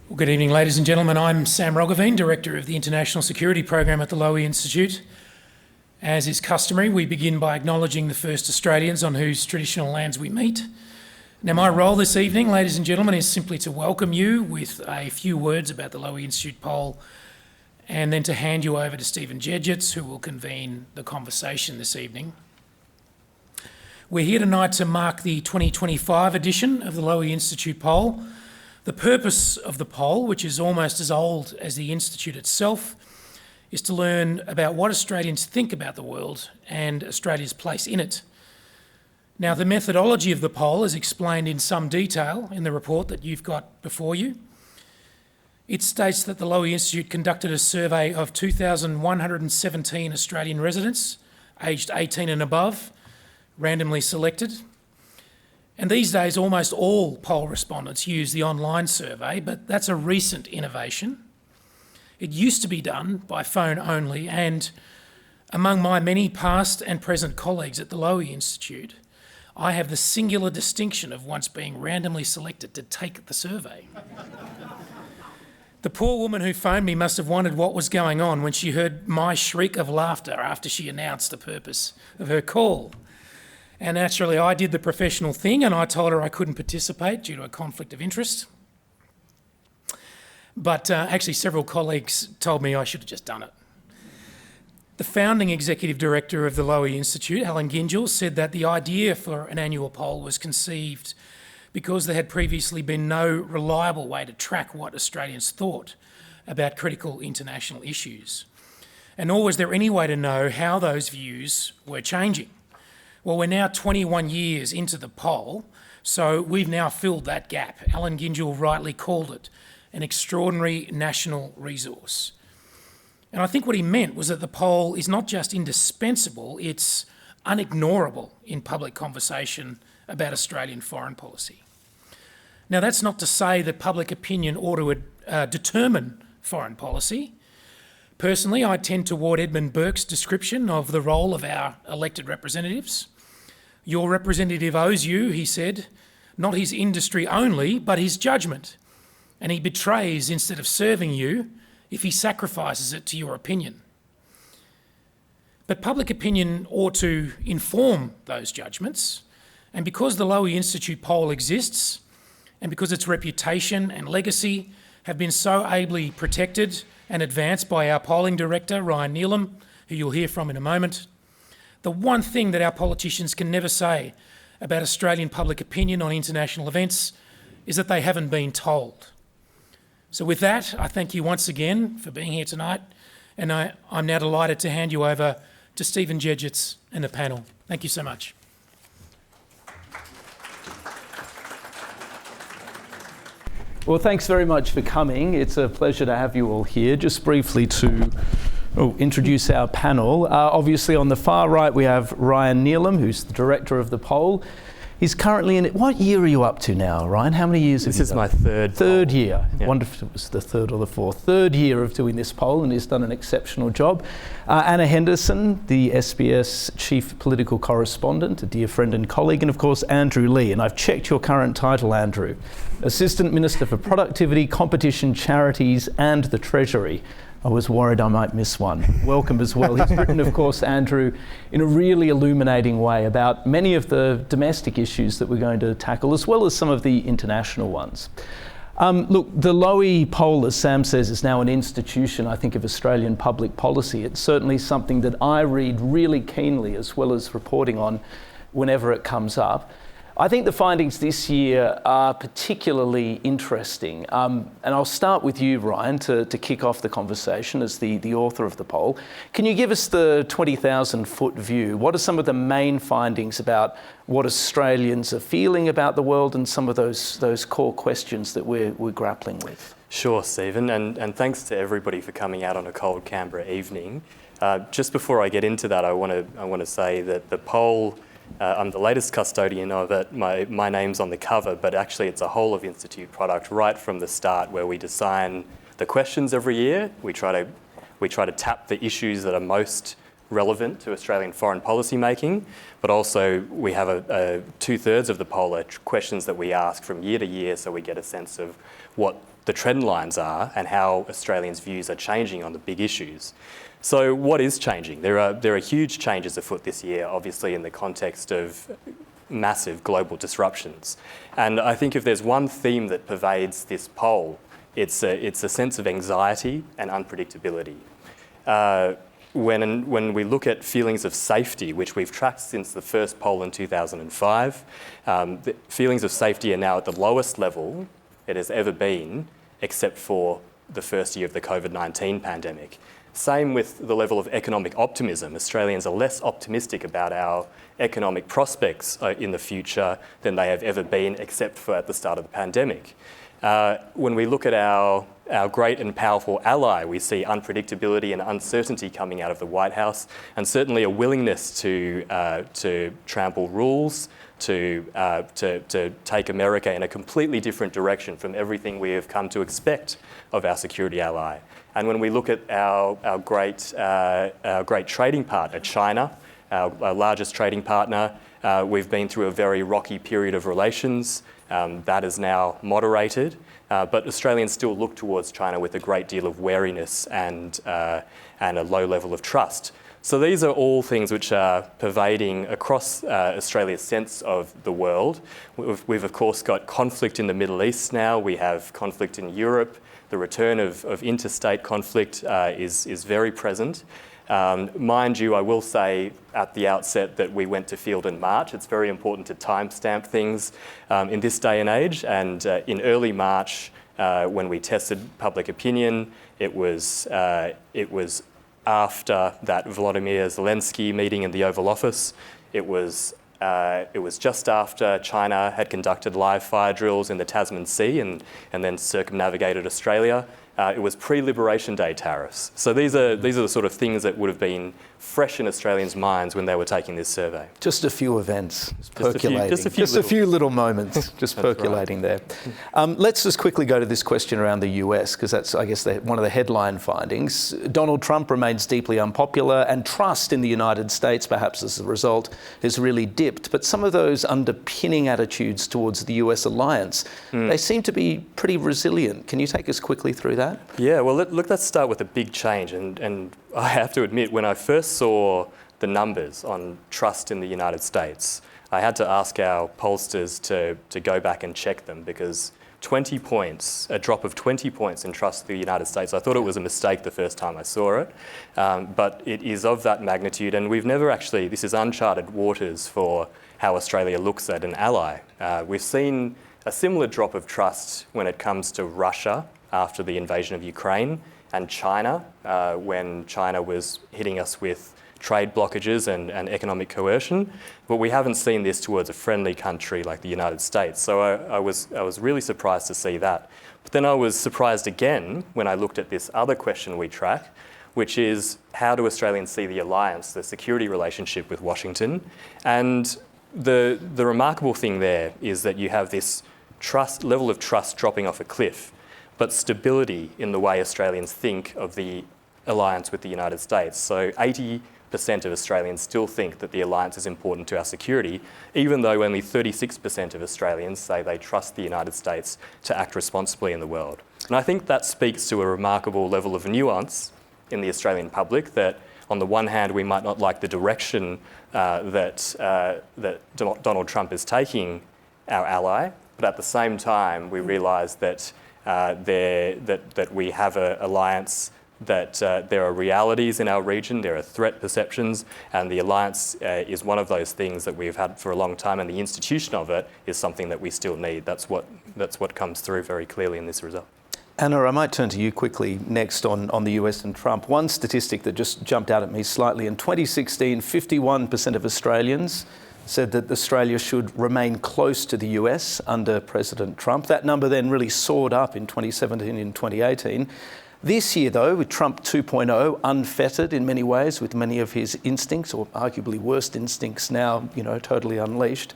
Well, good evening, ladies and gentlemen. I'm Sam Roggeveen, Director of the International Security Program at the Lowy Institute. As is customary, we begin by acknowledging the first Australians on whose traditional lands we meet. Now, my role this evening, ladies and gentlemen, is simply to welcome you with a few words about the Lowy Institute Poll and then to hand you over to Stephen Dziedzic, who will convene the conversation this evening. We're here tonight to mark the 2025 edition of the Lowy Institute Poll. The purpose of the poll, which is almost as old as the Institute itself, is to learn about what Australians think about the world and Australia's place in it. Now, the methodology of the poll is explained in some detail in the report that you've got before you. It states that the Lowy Institute conducted a survey of 2,117 Australian residents aged 18 and above, randomly selected. And these days, almost all poll respondents use the online survey, but that's a recent innovation. It used to be done by phone only, and among my many past and present colleagues at the Lowy Institute, I have the singular distinction of once being randomly selected to take the survey. The poor woman who phoned me must have wondered what was going on when she heard my shriek of laughter after she announced the purpose of her call. And naturally, I did the professional thing and I told her I couldn't participate due to a conflict of interest. But actually, several colleagues told me I should have just done it. The founding executive director of the Lowy Institute, Alan Gyngell, said that the idea for an annual poll was conceived because there had previously been no reliable way to track what Australians thought about critical international issues. And nor was there any way to know how those views were changing. Well, we're now 21 years into the poll, so we've now filled that gap. Alan Gyngell rightly called it an extraordinary national resource. And I think what he meant was that the poll is not just indispensable, it's unignorable in public conversation about Australian foreign policy. Now, that's not to say that public opinion ought to determine foreign policy. Personally, I tend toward Edmund Burke's description of the role of our elected representatives. Your representative owes you, he said, not his industry only, but his judgment. And he betrays instead of serving you if he sacrifices it to your opinion. But public opinion ought to inform those judgments. And because the Lowy Institute poll exists, and because its reputation and legacy have been so ably protected and advanced by our polling director, Ryan Neelam, who you'll hear from in a moment, the one thing that our politicians can never say about Australian public opinion on international events is that they haven't been told. So with that, I thank you once again for being here tonight, and I'm now delighted to hand you over to Stephen Dziedzic and the panel. Thank you so much. Well, thanks very much for coming. It's a pleasure to have you all here. Just briefly to introduce our panel. Obviously on the far right we have Ryan Neelam, who's the director of the poll. He's currently in it. What year are you up to now, Ryan? How many years have you done? This is my third poll. Year. Yeah. I wonder if it was the third or the fourth. Third year of doing this poll, and he's done an exceptional job. Anna Henderson, the SBS chief political correspondent, a dear friend and colleague, and of course Andrew Leigh. And I've checked your current title, Andrew. Assistant Minister for Productivity, Competition, Charities and the Treasury. I was worried I might miss one. Welcome as well. He's written, of course, Andrew, in a really illuminating way about many of the domestic issues that we're going to tackle, as well as some of the international ones. Look, the Lowy poll, as Sam says, is now an institution, I think, of Australian public policy. It's certainly something that I read really keenly, as well as reporting on whenever it comes up. I think the findings this year are particularly interesting. And I'll start with you, Ryan, to kick off the conversation as the author of the poll. Can you give us the 20,000-foot view? What are some of the main findings about what Australians are feeling about the world and some of those core questions that we're grappling with? Sure, Stephen, and thanks to everybody for coming out on a cold Canberra evening. Just before I get into that, I want to say that the poll, I'm the latest custodian of it. My name's on the cover, but actually it's a whole of Institute product right from the start, where we design the questions every year. We try to tap the issues that are most relevant to Australian foreign policy making, but also we have a 2/3 of the poll are questions that we ask from year to year, so we get a sense of what the trend lines are and how Australians' views are changing on the big issues. So what is changing? There are huge changes afoot this year, obviously in the context of massive global disruptions. And I think if there's one theme that pervades this poll, it's a sense of anxiety and unpredictability. When we look at feelings of safety, which we've tracked since the first poll in 2005, the feelings of safety are now at the lowest level it has ever been, except for the first year of the COVID-19 pandemic. Same with the level of economic optimism. Australians are less optimistic about our economic prospects in the future than they have ever been, except for at the start of the pandemic. When we look at our great and powerful ally, we see unpredictability and uncertainty coming out of the White House, and certainly a willingness to trample rules, to take America in a completely different direction from everything we have come to expect of our security ally. And when we look at our great trading partner, China, our largest trading partner, we've been through a very rocky period of relations. That is now moderated, but Australians still look towards China with a great deal of wariness and a low level of trust. So these are all things which are pervading across Australia's sense of the world. We've of course got conflict in the Middle East now. We have conflict in Europe. The return of interstate conflict is very present. Mind you, I will say at the outset that we went to field in March. It's very important to timestamp things in this day and age. And in early March, when we tested public opinion, it was after that Volodymyr Zelensky meeting in the Oval Office. It was just after China had conducted live fire drills in the Tasman Sea and then circumnavigated Australia. It was pre-Liberation Day tariffs. So these are the sort of things that would have been fresh in Australians' minds when they were taking this survey. Just a few events percolating. Just a few little moments just percolating there. Let's just quickly go to this question around the US, because that's, I guess, one of the headline findings. Donald Trump remains deeply unpopular, and trust in the United States, perhaps as a result, has really dipped. But some of those underpinning attitudes towards the US alliance, they seem to be pretty resilient. Can you take us quickly through that? Yeah, well, let's start with a big change. And I have to admit, when I first saw the numbers on trust in the United States, I had to ask our pollsters to go back and check them, because 20 points, a drop of 20 points in trust in the United States, I thought it was a mistake the first time I saw it, but it is of that magnitude, and we've never actually, this is uncharted waters for how Australia looks at an ally. We've seen a similar drop of trust when it comes to Russia after the invasion of Ukraine, and China, when China was hitting us with trade blockages and economic coercion, but we haven't seen this towards a friendly country like the United States. So I was really surprised to see that. But then I was surprised again when I looked at this other question we track, which is, how do Australians see the alliance, the security relationship with Washington? And the remarkable thing there is that you have this level of trust dropping off a cliff, but stability in the way Australians think of the alliance with the United States. So 80% of Australians still think that the alliance is important to our security, even though only 36% of Australians say they trust the United States to act responsibly in the world. And I think that speaks to a remarkable level of nuance in the Australian public, that on the one hand, we might not like the direction that Donald Trump is taking our ally, but at the same time, we realise that that we have an alliance, that there are realities in our region, there are threat perceptions, and the alliance is one of those things that we've had for a long time, and the institution of it is something that we still need. That's what comes through very clearly in this result. Anna, I might turn to you quickly next on the US and Trump. One statistic that just jumped out at me slightly: in 2016, 51% of Australians said that Australia should remain close to the US under President Trump. That number then really soared up in 2017 and 2018. This year, though, with Trump 2.0, unfettered in many ways, with many of his instincts, or arguably worst instincts now, totally unleashed,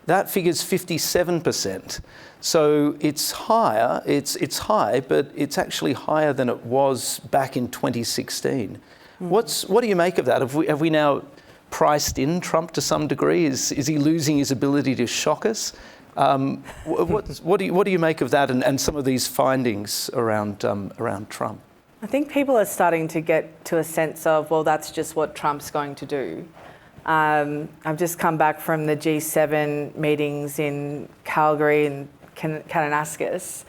that figure's 57%. So it's higher, it's high, but it's actually higher than it was back in 2016. What do you make of that? Have we now priced in Trump to some degree? Is he losing his ability to shock us? What do you make of that and some of these findings around Trump? I think people are starting to get to a sense of, well, that's just what Trump's going to do. I've just come back from the G7 meetings in Calgary and Kananaskis,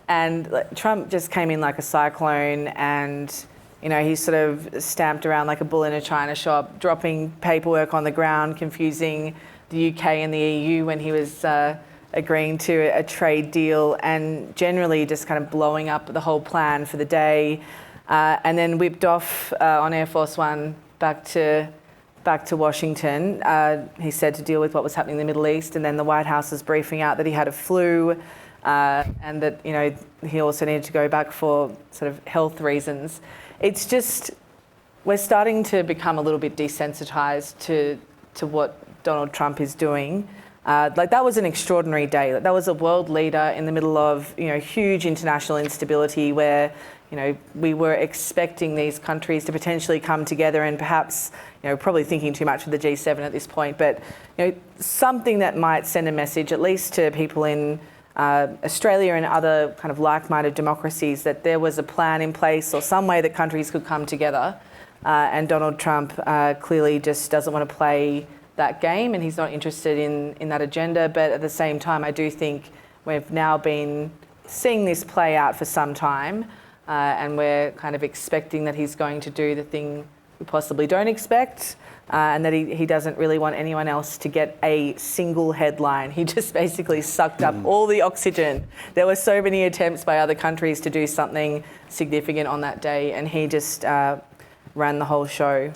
and Trump just came in like a cyclone, and he sort of stamped around like a bull in a china shop, dropping paperwork on the ground, confusing the UK and the EU when he was agreeing to a trade deal, and generally just kind of blowing up the whole plan for the day, and then whipped off on Air Force One back to Washington. He said to deal with what was happening in the Middle East, and then the White House was briefing out that he had a flu, and that he also needed to go back for sort of health reasons. It's just, we're starting to become a little bit desensitized to what Donald Trump is doing. That was an extraordinary day. That was a world leader in the middle of huge international instability, where we were expecting these countries to potentially come together, and perhaps probably thinking too much of the G7 at this point, but something that might send a message, at least to people in Australia and other kind of like-minded democracies, that there was a plan in place or some way that countries could come together. And Donald Trump clearly just doesn't want to play that game, and he's not interested in that agenda. But at the same time, I do think we've now been seeing this play out for some time, and we're kind of expecting that he's going to do the thing we possibly don't expect, and that he doesn't really want anyone else to get a single headline. He just basically sucked up all the oxygen. There were so many attempts by other countries to do something significant on that day, and he just ran the whole show.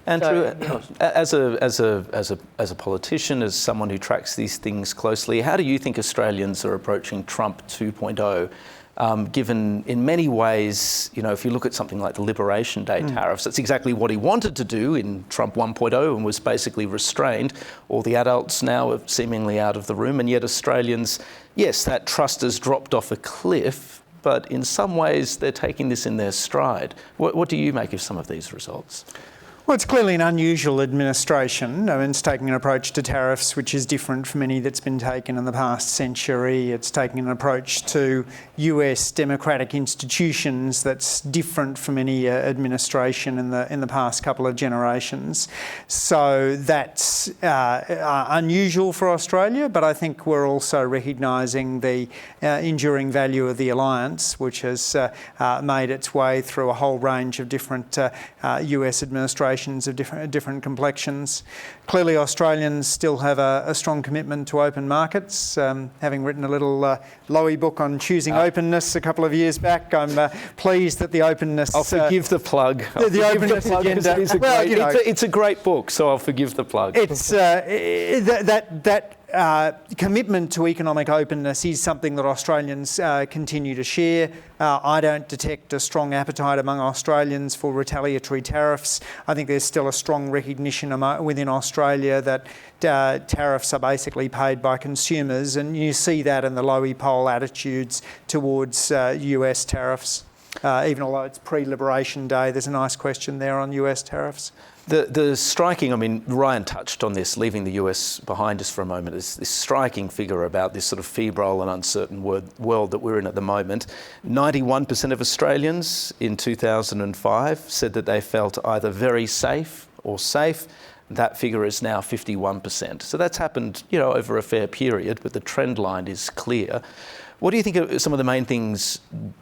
Andrew, as a politician, as someone who tracks these things closely, how do you think Australians are approaching Trump 2.0? Given in many ways, if you look at something like the Liberation Day tariffs, that's exactly what he wanted to do in Trump 1.0 and was basically restrained. All the adults now are seemingly out of the room, and yet Australians, yes, that trust has dropped off a cliff, but in some ways they're taking this in their stride. What do you make of some of these results? Well, it's clearly an unusual administration. I mean, it's taking an approach to tariffs which is different from any that's been taken in the past century. It's taking an approach to US democratic institutions that's different from any administration in the past couple of generations. So that's unusual for Australia, but I think we're also recognising the enduring value of the alliance, which has made its way through a whole range of different US administrations of different complexions. Clearly, Australians still have a strong commitment to open markets. Having written a little Lowy book on choosing openness a couple of years back, I'm pleased that the openness... I'll forgive the plug. The openness agenda... It's a great book, so I'll forgive the plug. It's commitment to economic openness is something that Australians continue to share. I don't detect a strong appetite among Australians for retaliatory tariffs. I think there's still a strong recognition within Australia that tariffs are basically paid by consumers, and you see that in the Lowy Poll attitudes towards US tariffs. Even although it's pre-Liberation Day, there's a nice question there on US tariffs. The striking, I mean, Ryan touched on this, leaving the US behind us for a moment, is this striking figure about this sort of febrile and uncertain world that we're in at the moment. 91% of Australians in 2005 said that they felt either very safe or safe. That figure is now 51%. So that's happened, over a fair period, but the trend line is clear. What do you think are some of the main things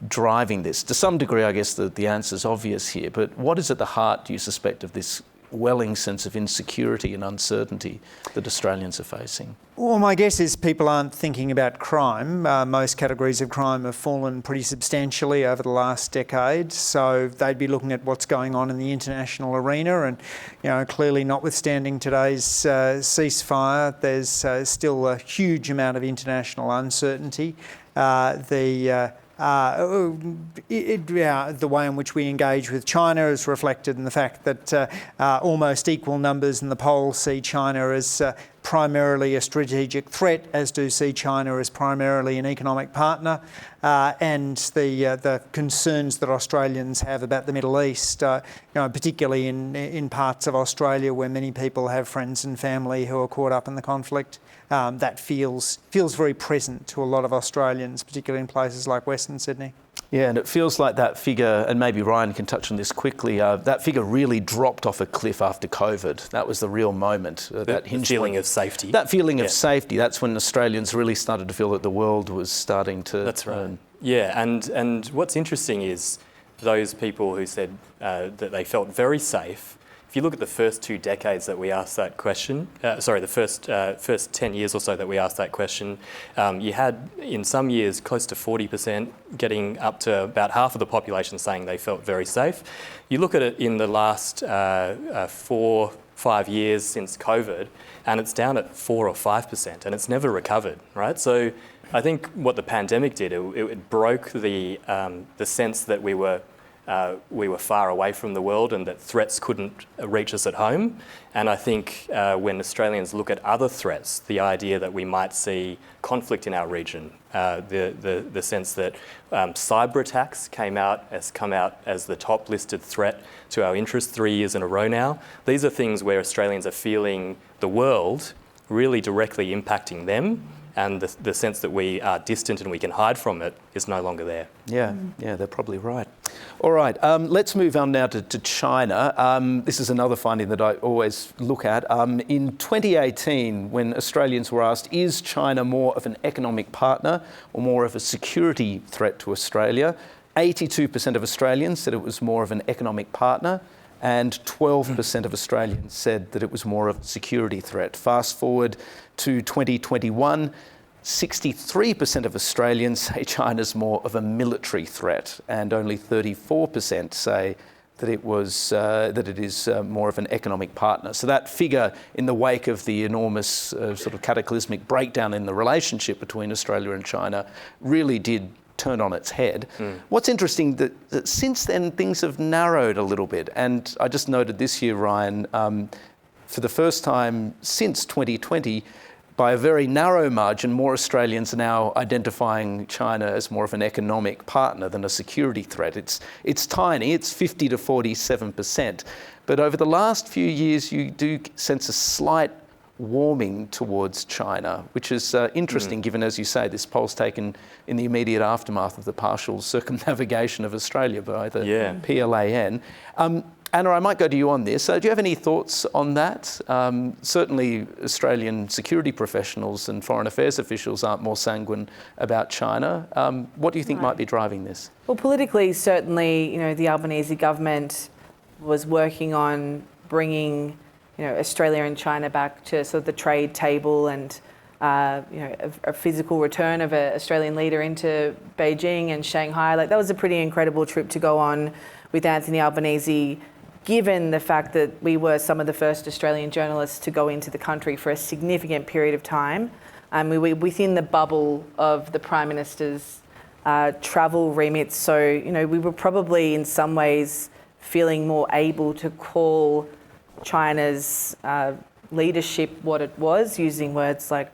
driving this? To some degree, I guess the answer's obvious here, but what is at the heart, do you suspect, of this welling sense of insecurity and uncertainty that Australians are facing? Well, my guess is people aren't thinking about crime. Most categories of crime have fallen pretty substantially over the last decade, so they'd be looking at what's going on in the international arena, and clearly, notwithstanding today's ceasefire, there's still a huge amount of international uncertainty. The way in which we engage with China is reflected in the fact that almost equal numbers in the poll see China as primarily a strategic threat, as do see China as primarily an economic partner, and the concerns that Australians have about the Middle East, particularly in parts of Australia where many people have friends and family who are caught up in the conflict. That feels very present to a lot of Australians, particularly in places like Western Sydney. Yeah, and it feels like that figure, and maybe Ryan can touch on this quickly, that figure really dropped off a cliff after COVID. That was the real moment. That feeling of safety. That feeling of safety. That's when Australians really started to feel that the world was starting to... That's right. Yeah, and what's interesting is those people who said that they felt very safe. If you look at the first 2 decades that we asked that question, the first 10 years or so that we asked that question, you had in some years close to 40%, getting up to about half of the population saying they felt very safe. You look at it in the last 4-5 years since COVID, and it's down at 4 or 5%, and it's never recovered, right? So I think what the pandemic did, it broke the sense that we were far away from the world and that threats couldn't reach us at home. And I think when Australians look at other threats, the idea that we might see conflict in our region, the sense that cyber attacks come out as the top listed threat to our interest 3 years in a row now. These are things where Australians are feeling the world really directly impacting them, and the sense that we are distant and we can hide from it is no longer there. Yeah, they're probably right. All right, let's move on now to China. This is another finding that I always look at. In 2018, when Australians were asked, is China more of an economic partner or more of a security threat to Australia, 82% of Australians said it was more of an economic partner, and 12% of Australians said that it was more of a security threat. Fast forward to 2021, 63% of Australians say China's more of a military threat, and only 34% say that it is more of an economic partner. So that figure, in the wake of the enormous sort of cataclysmic breakdown in the relationship between Australia and China, really did turn on its head. What's interesting that since then things have narrowed a little bit, and I just noted this year, Ryan, for the first time since 2020, by a very narrow margin, more Australians are now identifying China as more of an economic partner than a security threat. It's tiny, it's 50 to 47%, but over the last few years you do sense a slight warming towards China, which is interesting given, as you say, this poll's taken in the immediate aftermath of the partial circumnavigation of Australia by the PLAN. Anna, I might go to you on this. Do you have any thoughts on that? Certainly Australian security professionals and foreign affairs officials aren't more sanguine about China. What do you think might be driving this? Well, politically, certainly, the Albanese government was working on bringing Australia and China back to sort of the trade table, and a physical return of an Australian leader into Beijing and Shanghai. Like, that was a pretty incredible trip to go on with Anthony Albanese, given the fact that we were some of the first Australian journalists to go into the country for a significant period of time. We were within the bubble of the Prime Minister's travel remit. So, we were probably in some ways feeling more able to call China's leadership what it was, using words like,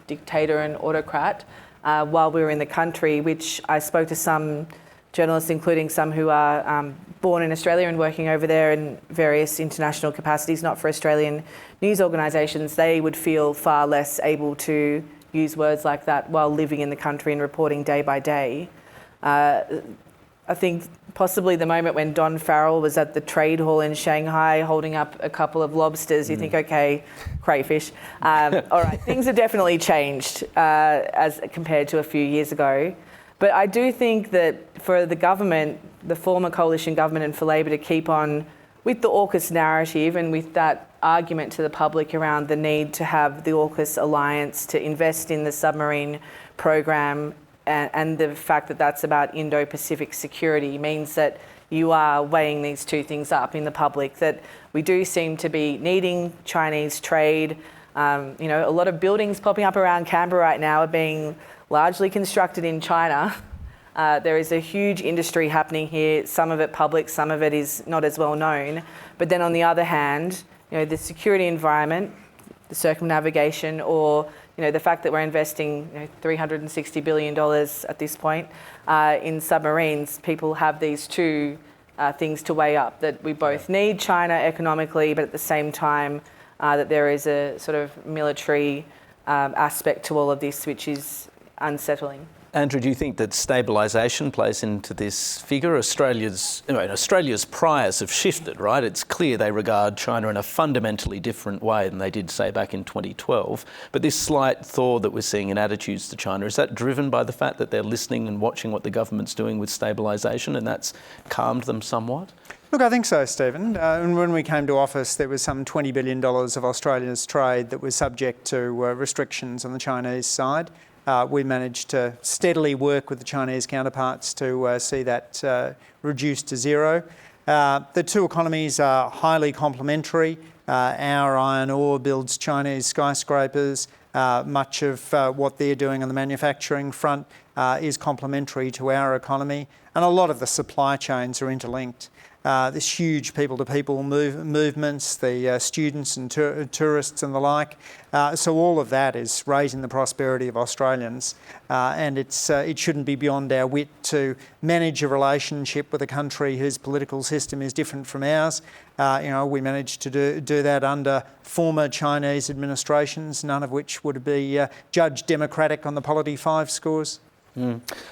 dictator and autocrat, while we were in the country, which I spoke to some journalists, including some who are born in Australia and working over there in various international capacities, not for Australian news organisations. They would feel far less able to use words like that while living in the country and reporting day by day. I think possibly the moment when Don Farrell was at the trade hall in Shanghai holding up a couple of lobsters, you think, okay, crayfish. All right, things have definitely changed as compared to a few years ago. But I do think that for the government, the former coalition government, and for Labor to keep on with the AUKUS narrative and with that argument to the public around the need to have the AUKUS alliance, to invest in the submarine program, and the fact that that's about Indo-Pacific security, means that you are weighing these two things up in the public, that we do seem to be needing Chinese trade. A lot of buildings popping up around Canberra right now are being largely constructed in China. There is a huge industry happening here, some of it public, some of it is not as well known. But then on the other hand, the security environment, the circumnavigation, or the fact that we're investing $360 billion at this point in submarines. People have these two things to weigh up, that we both need China economically, but at the same time that there is a sort of military aspect to all of this, which is unsettling. Andrew, do you think that stabilisation plays into this figure? Australia's priors have shifted, right? It's clear they regard China in a fundamentally different way than they did, say, back in 2012. But this slight thaw that we're seeing in attitudes to China, is that driven by the fact that they're listening and watching what the government's doing with stabilisation, and that's calmed them somewhat? Look, I think so, Stephen. When we came to office, there was some $20 billion of Australia's trade that was subject to restrictions on the Chinese side. We managed to steadily work with the Chinese counterparts to see that reduced to zero. The two economies are highly complementary. Our iron ore builds Chinese skyscrapers. Much of what they're doing on the manufacturing front is complementary to our economy, and a lot of the supply chains are interlinked. This huge people-to-people movements, the students and tourists and the like. So all of that is raising the prosperity of Australians, and it shouldn't be beyond our wit to manage a relationship with a country whose political system is different from ours. We managed to do that under former Chinese administrations, none of which would be judged democratic on the Polity 5 scores.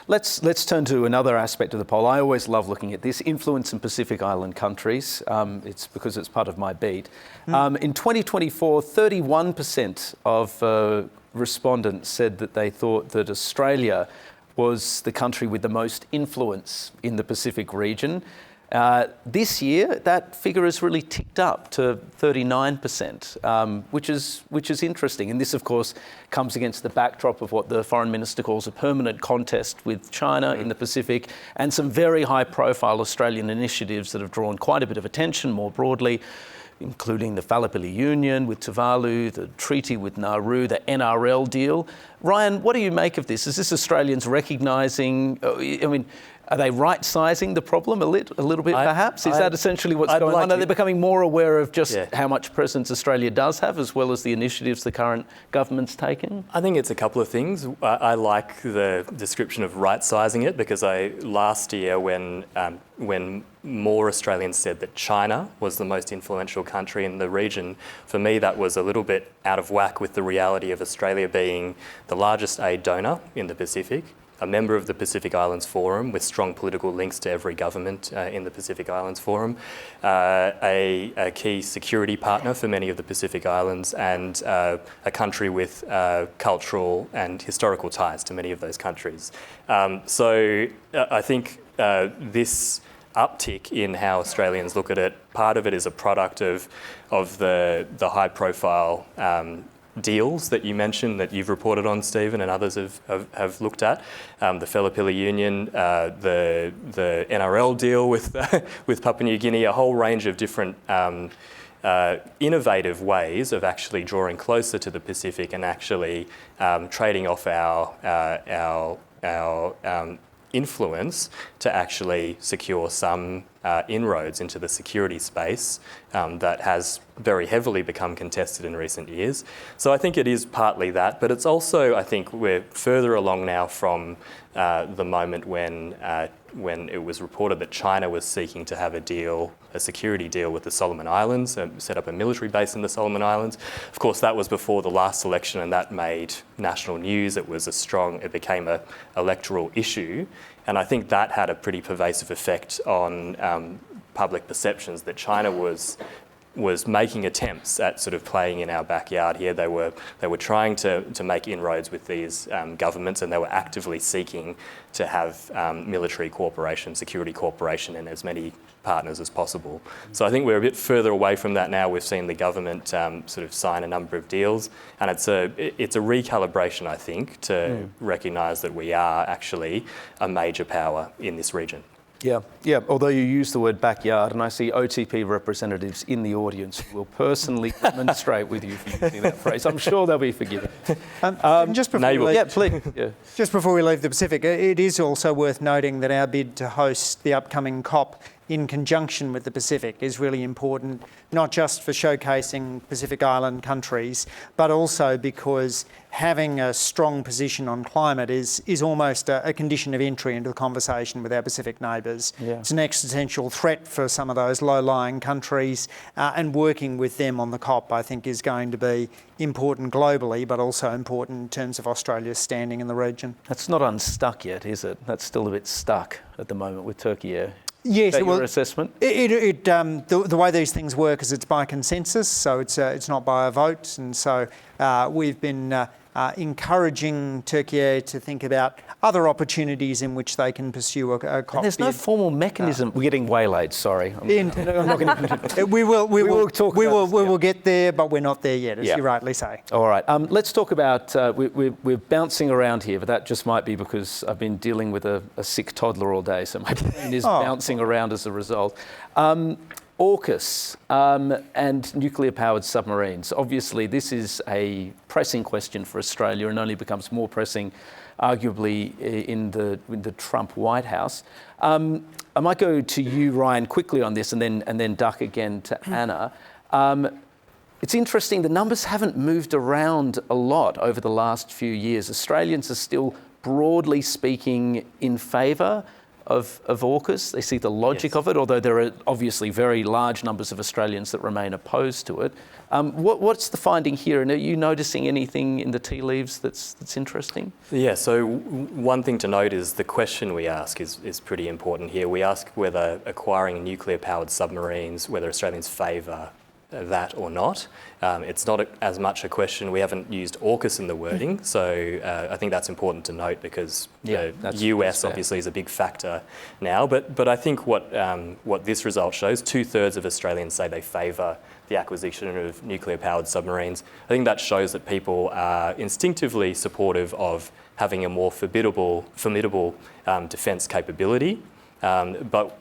Let's turn to another aspect of the poll. I always love looking at this, influence in Pacific Island countries. It's because it's part of my beat. In 2024, 31% of respondents said that they thought that Australia was the country with the most influence in the Pacific region. This year, that figure has really ticked up to 39%, which is interesting. And this, of course, comes against the backdrop of what the Foreign Minister calls a permanent contest with China in the Pacific, and some very high-profile Australian initiatives that have drawn quite a bit of attention more broadly, including the Phalappili Union with Tuvalu, the treaty with Nauru, the NRL deal. Ryan, what do you make of this? Is this Australians recognising, are they right-sizing the problem a little bit, perhaps? Is that essentially what's going on? Are they becoming more aware of just how much presence Australia does have, as well as the initiatives the current government's taken? I think it's a couple of things. I like the description of right-sizing it, because last year when more Australians said that China was the most influential country in the region, for me that was a little bit out of whack with the reality of Australia being the largest aid donor in the Pacific, a member of the Pacific Islands Forum with strong political links to every government in the Pacific Islands Forum, a key security partner for many of the Pacific Islands, and a country with cultural and historical ties to many of those countries. So I think this uptick in how Australians look at it, part of it is a product of the high-profile deals that you mentioned, that you've reported on, Stephen, and others have looked at. The Phalappili Union, the NRL deal with Papua New Guinea, a whole range of different innovative ways of actually drawing closer to the Pacific and actually trading off our influence to actually secure some inroads into the security space that has very heavily become contested in recent years. So I think it is partly that, but it's also, I think we're further along now from the moment when it was reported that China was seeking to have a security deal with the Solomon Islands, set up a military base in the Solomon Islands. Of course, that was before the last election, and that made national news. It became an electoral issue. And I think that had a pretty pervasive effect on public perceptions that China was making attempts at sort of playing in our backyard here. They were trying to make inroads with these governments, and they were actively seeking to have military cooperation, security cooperation, and as many partners as possible. So I think we're a bit further away from that now. We've seen the government sort of sign a number of deals, and it's a recalibration, I think, to recognise that we are actually a major power in this region. Yeah. Although you use the word backyard, and I see OTP representatives in the audience who will personally demonstrate with you for using that phrase. I'm sure they'll be forgiven. Just before we leave the Pacific, it is also worth noting that our bid to host the upcoming COP in conjunction with the Pacific is really important, not just for showcasing Pacific Island countries, but also because having a strong position on climate is almost a condition of entry into the conversation with our Pacific neighbours. Yeah. It's an existential threat for some of those low-lying countries, and working with them on the COP, I think, is going to be important globally, but also important in terms of Australia's standing in the region. That's not unstuck yet, is it? That's still a bit stuck at the moment with Turkey. Yes, is that your assessment? The way these things work is it's by consensus, so it's not by a vote, and so we've been encouraging Turkey to think about other opportunities in which they can pursue a COP. And there's no formal mechanism. We're getting waylaid. Sorry, I'm not going to. We will get there, but we're not there yet, as Yeah. you rightly say. All right. Let's talk about. We're bouncing around here, but that just might be because I've been dealing with a sick toddler all day, so my brain is bouncing around as a result. AUKUS and nuclear-powered submarines. Obviously, this is a pressing question for Australia and only becomes more pressing, arguably, in the Trump White House. I might go to you, Ryan, quickly on this and then duck again to Anna. It's interesting, the numbers haven't moved around a lot over the last few years. Australians are still, broadly speaking, in favour of AUKUS. They see the logic of it, although there are obviously very large numbers of Australians that remain opposed to it. What's the finding here, and are you noticing anything in the tea leaves that's interesting? Yeah, so one thing to note is the question we ask is pretty important here. We ask whether acquiring nuclear-powered submarines, whether Australians favour that or not. It's not as much a question. We haven't used AUKUS in the wording, so I think that's important to note because the US obviously is a big factor now. But I think what this result shows, 2/3 of Australians say they favour the acquisition of nuclear-powered submarines. I think that shows that people are instinctively supportive of having a more formidable defence capability. But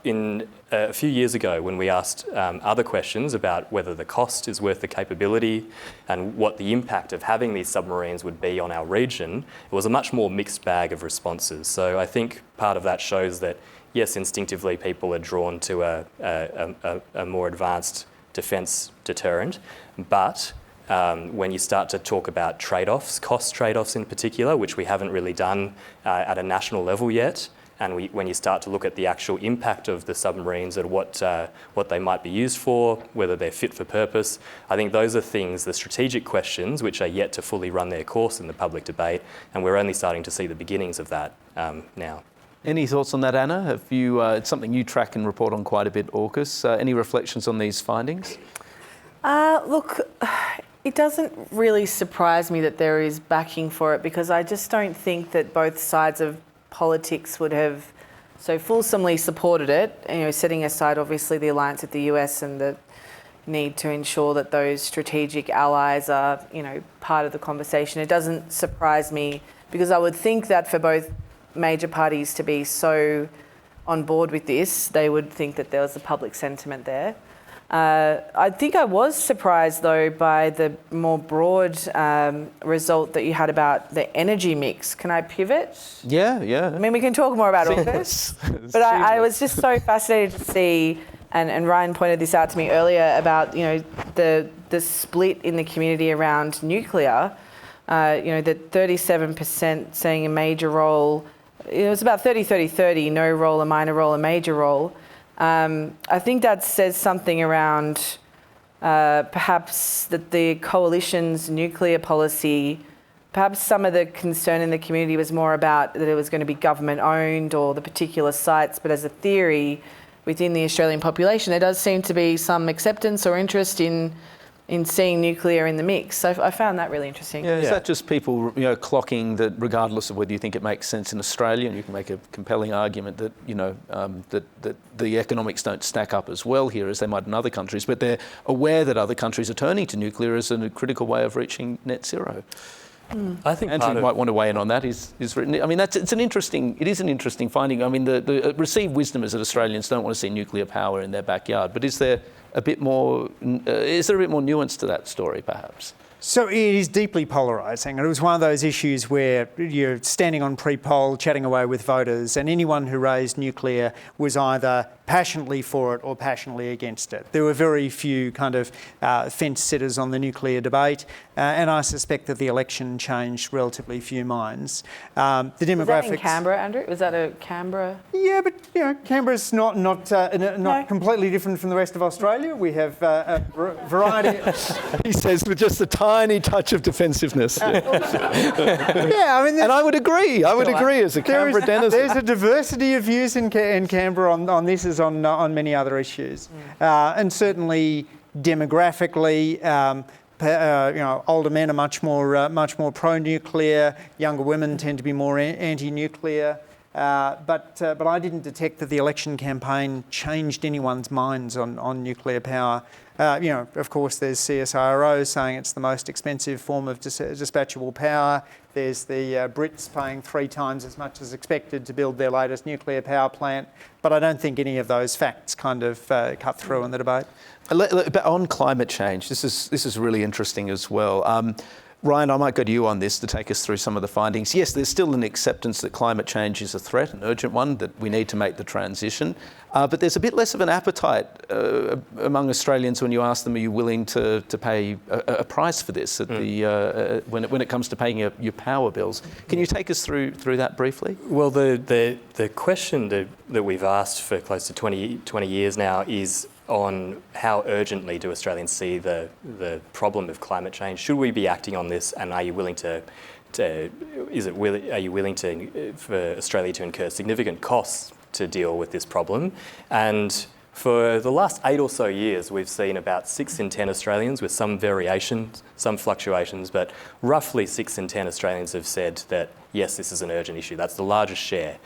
a few years ago, when we asked other questions about whether the cost is worth the capability and what the impact of having these submarines would be on our region, it was a much more mixed bag of responses. So I think part of that shows that, yes, instinctively people are drawn to a more advanced defence deterrent, but when you start to talk about trade-offs, cost trade-offs in particular, which we haven't really done at a national level yet, and when you start to look at the actual impact of the submarines and what they might be used for, whether they're fit for purpose, I think those are things, the strategic questions, which are yet to fully run their course in the public debate, and we're only starting to see the beginnings of that now. Any thoughts on that, Anna? Have you? It's something you track and report on quite a bit, AUKUS. Any reflections on these findings? Look, it doesn't really surprise me that there is backing for it because I just don't think that both sides of politics would have so fulsomely supported it, setting aside obviously the alliance with the US and the need to ensure that those strategic allies are, part of the conversation. It doesn't surprise me because I would think that for both major parties to be so on board with this, they would think that there was a public sentiment there. I think I was surprised, though, by the more broad result that you had about the energy mix. Can I pivot? Yeah. I mean, we can talk more about AUKUS, but I was just so fascinated to see, and Ryan pointed this out to me earlier, about, the split in the community around nuclear. That 37% saying a major role. It was about 30-30-30, no role, a minor role, a major role. I think that says something around perhaps that the coalition's nuclear policy, perhaps some of the concern in the community was more about that it was going to be government owned or the particular sites, but as a theory within the Australian population, there does seem to be some acceptance or interest in seeing nuclear in the mix. So I found that really interesting. Yeah, is that just people, clocking that regardless of whether you think it makes sense in Australia, and you can make a compelling argument that, that the economics don't stack up as well here as they might in other countries, but they're aware that other countries are turning to nuclear as a critical way of reaching net zero. I think Andrew might want to weigh in on that. Is written. I mean, it is an interesting finding. I mean, the received wisdom is that Australians don't want to see nuclear power in their backyard. But is there a bit more nuance to that story, perhaps? So it is deeply polarising, and it was one of those issues where you're standing on pre-poll, chatting away with voters, and anyone who raised nuclear was either passionately for it or passionately against it. There were very few kind of fence sitters on the nuclear debate, and I suspect that the election changed relatively few minds. The demographics. Was that in Canberra, Andrew? Was that a Canberra? Yeah, but Canberra's not completely different from the rest of Australia. We have a variety. He says with just a tiny touch of defensiveness. Yeah, I mean, and I would agree. I would agree as a Canberra denizen. There's a diversity of views in Canberra on this as on many other issues, and certainly demographically. Older men are much more pro-nuclear. Younger women tend to be more anti-nuclear. But I didn't detect that the election campaign changed anyone's minds on nuclear power. Of course, there's CSIRO saying it's the most expensive form of dispatchable power. There's the Brits paying 3 times as much as expected to build their latest nuclear power plant. But I don't think any of those facts kind of cut through in the debate. But on climate change, this is really interesting as well. Ryan, I might go to you on this to take us through some of the findings. Yes, there's still an acceptance that climate change is a threat, an urgent one, that we need to make the transition. But there's a bit less of an appetite among Australians when you ask them, are you willing to pay a price for this at when it comes to paying your power bills? Can you take us through that briefly? Well, the question that we've asked for close to 20 years now is on how urgently do Australians see the problem of climate change? Should we be acting on this, and are you willing for Australia to incur significant costs to deal with this problem? And for the last 8 or so years, we've seen about 6 in 10 Australians, with some variations, some fluctuations, but roughly 6 in 10 Australians have said that, yes, this is an urgent issue. That's the largest share.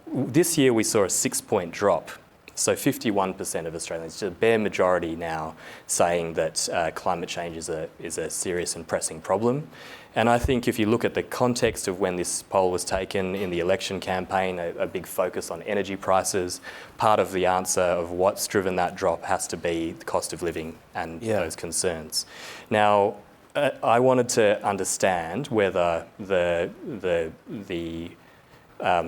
This year we saw a 6-point drop. So 51% of Australians, a bare majority now, saying that climate change is a serious and pressing problem. And I think if you look at the context of when this poll was taken in the election campaign, a big focus on energy prices, part of the answer of what's driven that drop has to be the cost of living and those concerns. Now, I wanted to understand whether the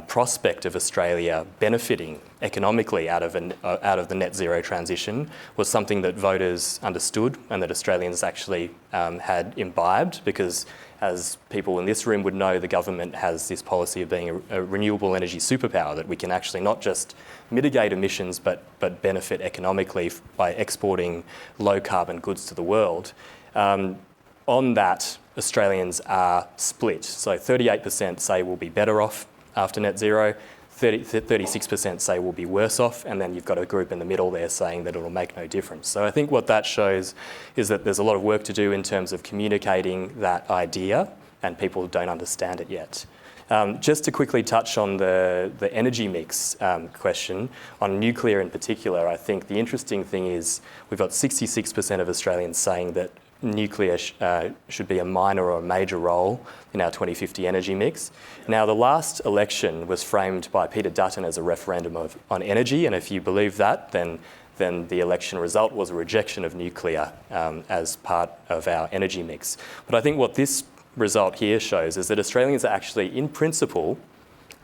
prospect of Australia benefiting economically out of the net zero transition was something that voters understood and that Australians actually had imbibed, because as people in this room would know, the government has this policy of being a renewable energy superpower, that we can actually not just mitigate emissions but benefit economically by exporting low carbon goods to the world. On that, Australians are split. So 38% say we'll be better off after net zero, 36% say we'll be worse off, and then you've got a group in the middle there saying that it'll make no difference. So I think what that shows is that there's a lot of work to do in terms of communicating that idea, and people don't understand it yet. Just to quickly touch on the energy mix question, on nuclear in particular, I think the interesting thing is we've got 66% of Australians saying that nuclear should be a minor or a major role in our 2050 energy mix. Now, the last election was framed by Peter Dutton as a referendum on energy, and if you believe that, then the election result was a rejection of nuclear as part of our energy mix. But I think what this result here shows is that Australians are actually, in principle,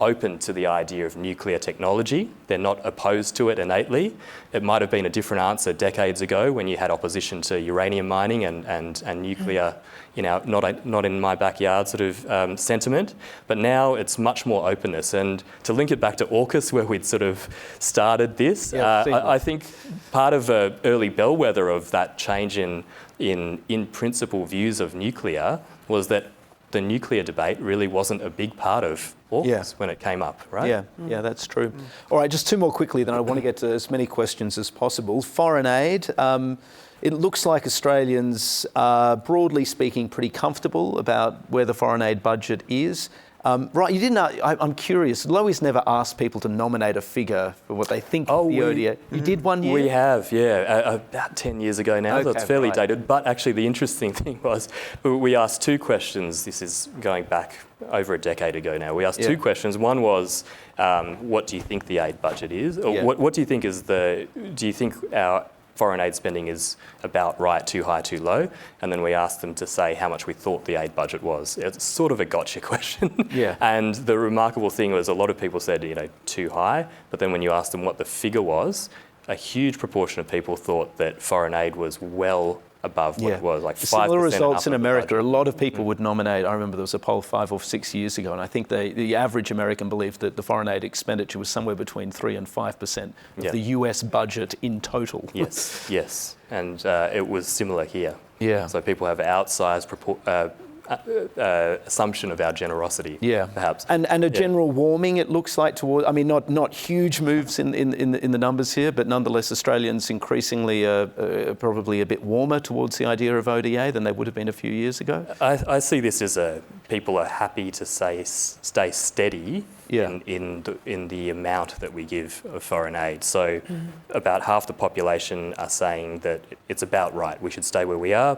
open to the idea of nuclear technology. They're not opposed to it innately. It might have been a different answer decades ago when you had opposition to uranium mining and nuclear, not in my backyard sort of sentiment. But now it's much more openness. And to link it back to AUKUS, where we'd sort of started this, I think part of an early bellwether of that change in principle views of nuclear was that the nuclear debate really wasn't a big part of AUKUS when it came up, right? Yeah, that's true. All right, just 2 more quickly, then I want to get to as many questions as possible. Foreign aid. It looks like Australians are, broadly speaking, pretty comfortable about where the foreign aid budget is. Right, you didn't. I'm curious. Lowy's never asked people to nominate a figure for what they think the ODA. You did one year? We have, about 10 years ago now. Okay, that's fairly dated. But actually, the interesting thing was we asked 2 questions. This is going back over a decade ago now. We asked 2 questions. One was, what do you think the aid budget is? Or what do you think is do you think our foreign aid spending is about right, too high, too low. And then we asked them to say how much we thought the aid budget was. It's sort of a gotcha question. Yeah. And the remarkable thing was a lot of people said, too high. But then when you asked them what the figure was, a huge proportion of people thought that foreign aid was well above what it was, like 5%. Similar results in up of the America. budget. A lot of people would nominate. I remember there was a poll 5 or 6 years ago, and I think the average American believed that the foreign aid expenditure was somewhere between 3 and 5% of the US budget in total. Yes. And it was similar here. Yeah. So people have outsized assumption of our generosity, perhaps. And a general warming, it looks like, toward, I mean, not huge moves in the numbers here, but nonetheless Australians increasingly probably a bit warmer towards the idea of ODA than they would have been a few years ago. I see this as people are happy to stay steady in the amount that we give of foreign aid. So about half the population are saying that it's about right, we should stay where we are.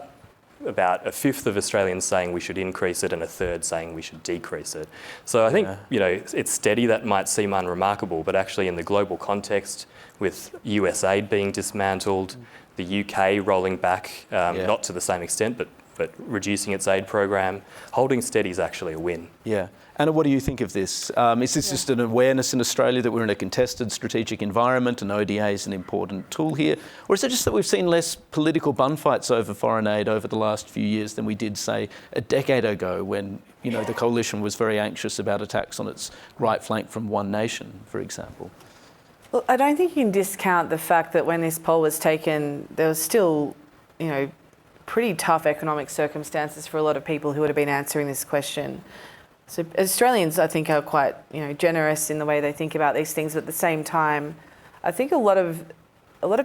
About a fifth of Australians saying we should increase it and a third saying we should decrease it. So I think, it's steady. That might seem unremarkable, but actually in the global context with US aid being dismantled, the UK rolling back, not to the same extent, but reducing its aid program, holding steady is actually a win. Yeah. Anna, what do you think of this? Is this just an awareness in Australia that we're in a contested strategic environment and ODA is an important tool here? Or is it just that we've seen less political bun fights over foreign aid over the last few years than we did, say, a decade ago when, the coalition was very anxious about attacks on its right flank from One Nation, for example? Well, I don't think you can discount the fact that when this poll was taken, there was still, pretty tough economic circumstances for a lot of people who would have been answering this question. So Australians, I think, are quite, generous in the way they think about these things. But at the same time, I think a lot of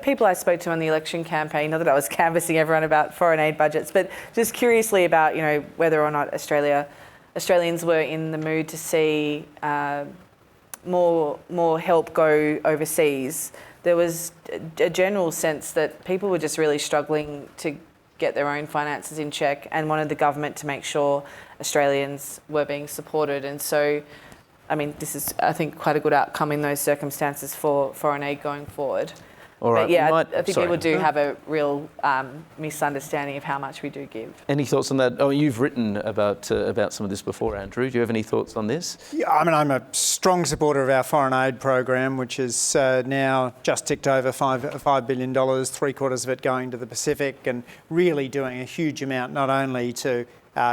people I spoke to on the election campaign, not that I was canvassing everyone about foreign aid budgets, but just curiously about, whether or not Australians were in the mood to see more help go overseas. There was a general sense that people were just really struggling to get their own finances in check and wanted the government to make sure Australians were being supported. And so, this is, I think, quite a good outcome in those circumstances for foreign aid going forward. All right. But I think people do have a real misunderstanding of how much we do give. Any thoughts on that? Oh, you've written about some of this before, Andrew. Do you have any thoughts on this? Yeah, I'm a strong supporter of our foreign aid program, which is now just ticked over $5 billion, 3/4 of it going to the Pacific, and really doing a huge amount not only to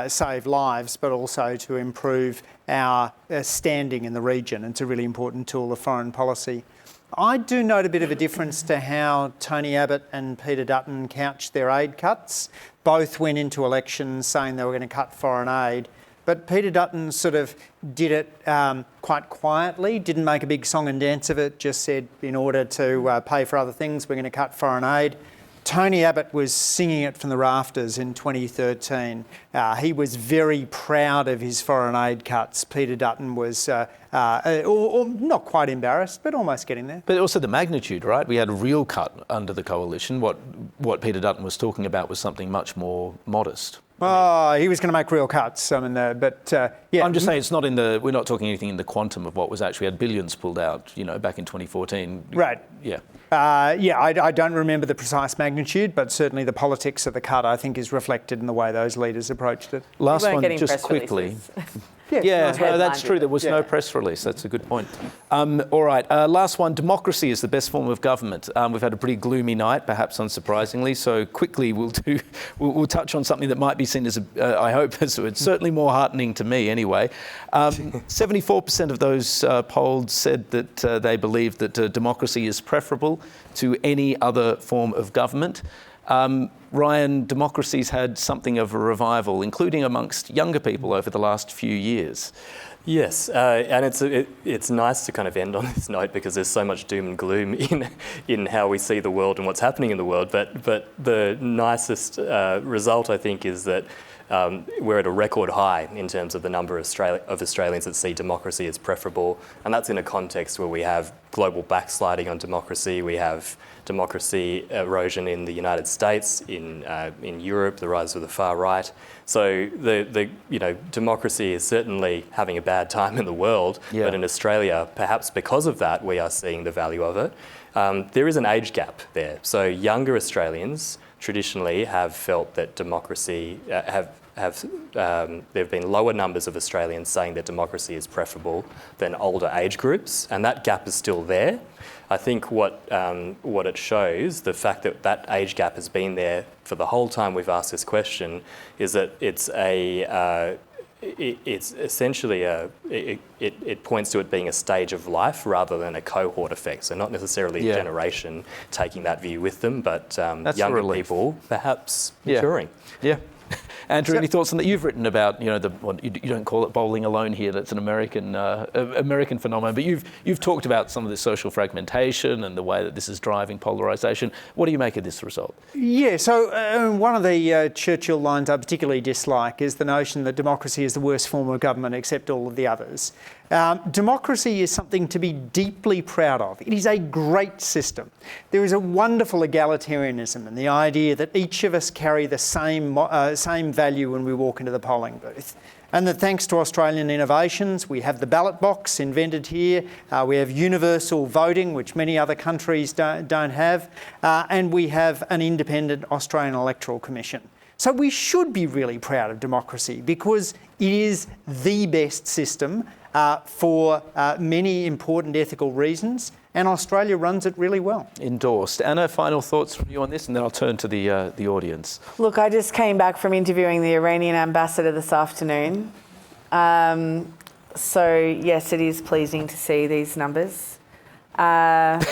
save lives, but also to improve our standing in the region. It's a really important tool of foreign policy. I do note a bit of a difference to how Tony Abbott and Peter Dutton couched their aid cuts. Both went into elections saying they were going to cut foreign aid, but Peter Dutton sort of did it quite quietly, didn't make a big song and dance of it, just said in order to pay for other things, we're going to cut foreign aid. Tony Abbott was singing it from the rafters in 2013. He was very proud of his foreign aid cuts. Peter Dutton was not quite embarrassed, but almost getting there. But also the magnitude, right? We had a real cut under the coalition. What Peter Dutton was talking about was something much more modest. Oh, he was going to make real cuts. I'm just saying it's not we're not talking anything in the quantum of what was actually had billions pulled out, back in 2014. Right. Yeah. I don't remember the precise magnitude, but certainly the politics of the cut, I think, is reflected in the one those approached it. Last one, just quickly. That's true. There was no press release. That's a good point. All right. Last one. Democracy is the best form of government. We've had a pretty gloomy night, perhaps unsurprisingly. So quickly, we'll touch on something that might be seen as, I hope, it's certainly more heartening to me anyway. 74% of those polled said that they believe that democracy is preferable to any other form of government. Ryan, democracy's had something of a revival, including amongst younger people over the last few years. Yes, and it's nice to kind of end on this note because there's so much doom and gloom in how we see the world and what's happening in the world. But the nicest result, I think, is that we're at a record high in terms of the number of Australians that see democracy as preferable, and that's in a context where we have global backsliding on democracy, we have democracy erosion in the United States, in Europe, the rise of the far right. So democracy is certainly having a bad time in the world, but in Australia, perhaps because of that, we are seeing the value of it. There is an age gap there. So younger Australians traditionally have felt that democracy, there have been lower numbers of Australians saying that democracy is preferable than older age groups, and that gap is still there. I think what it shows, the fact that that age gap has been there for the whole time we've asked this question, is that it's essentially it points to it being a stage of life rather than a cohort effect. So not necessarily a generation taking that view with them, but younger people perhaps maturing. Yeah. Andrew, any thoughts on that? You've written about, you don't call it bowling alone here. That's an American phenomenon. But you've talked about some of the social fragmentation and the way that this is driving polarisation. What do you make of this result? Yeah, so one of the Churchill lines I particularly dislike is the notion that democracy is the worst form of government except all of the others. Democracy is something to be deeply proud of. It is a great system. There is a wonderful egalitarianism in the idea that each of us carry the same value when we walk into the polling booth. And that thanks to Australian innovations, we have the ballot box invented here, we have universal voting, which many other countries don't have, and we have an independent Australian Electoral Commission. So we should be really proud of democracy because it is the best system for many important ethical reasons, and Australia runs it really well. Endorsed. Anna, final thoughts from you on this, and then I'll turn to the audience. Look, I just came back from interviewing the Iranian ambassador this afternoon. So yes, it is pleasing to see these numbers. And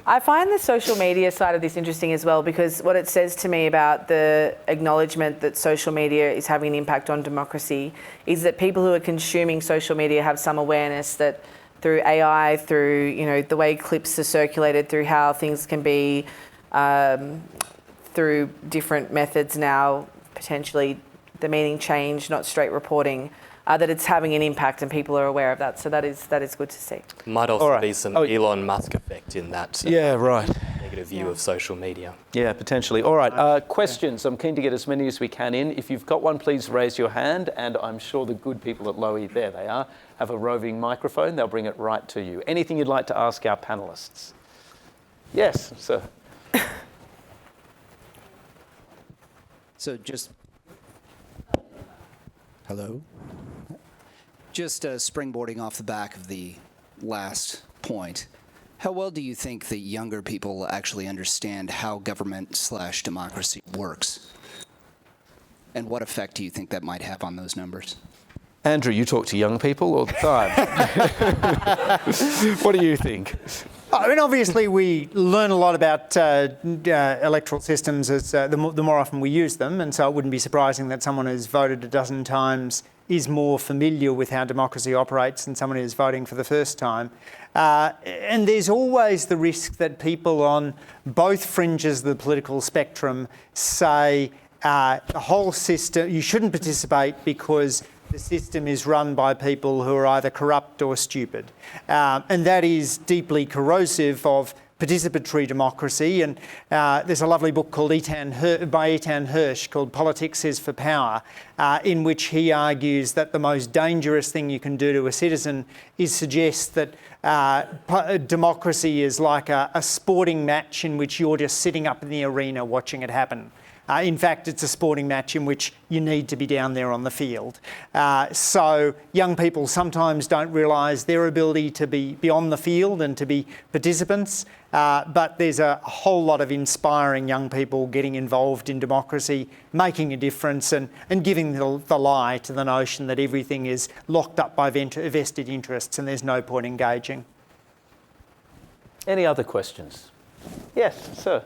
I find the social media side of this interesting as well, because what it says to me about the acknowledgement that social media is having an impact on democracy is that people who are consuming social media have some awareness that through AI, through the way clips are circulated, through how things can be through different methods now, potentially the meaning change, not straight reporting, that it's having an impact and people are aware of that. So that is good to see. Might also be some Elon Musk effect in that negative view of social media. Yeah, potentially. All right, questions. I'm keen to get as many as we can in. If you've got one, please raise your hand, and I'm sure the good people at Lowy, there they are, have a roving microphone. They'll bring it right to you. Anything you'd like to ask our panellists? Yes, sir. So hello? Just springboarding off the back of the last point, how well do you think that younger people actually understand how government/democracy works? And what effect do you think that might have on those numbers? Andrew, you talk to young people all the time. What do you think? I mean, obviously, we learn a lot about electoral systems as the more often we use them, and so it wouldn't be surprising that someone who's voted a dozen times is more familiar with how democracy operates than someone who's voting for the first time. And there's always the risk that people on both fringes of the political spectrum say the whole system, you shouldn't participate because the system is run by people who are either corrupt or stupid. And that is deeply corrosive of participatory democracy. And there's a lovely book called by Eitan Hirsch called Politics is for Power, in which he argues that the most dangerous thing you can do to a citizen is suggest that democracy is like a sporting match in which you're just sitting up in the arena watching it happen. In fact, it's a sporting match in which you need to be down there on the field. So young people sometimes don't realise their ability to be on the field and to be participants, but there's a whole lot of inspiring young people getting involved in democracy, making a difference and giving the lie to the notion that everything is locked up by vested interests and there's no point engaging. Any other questions? Yes, sir.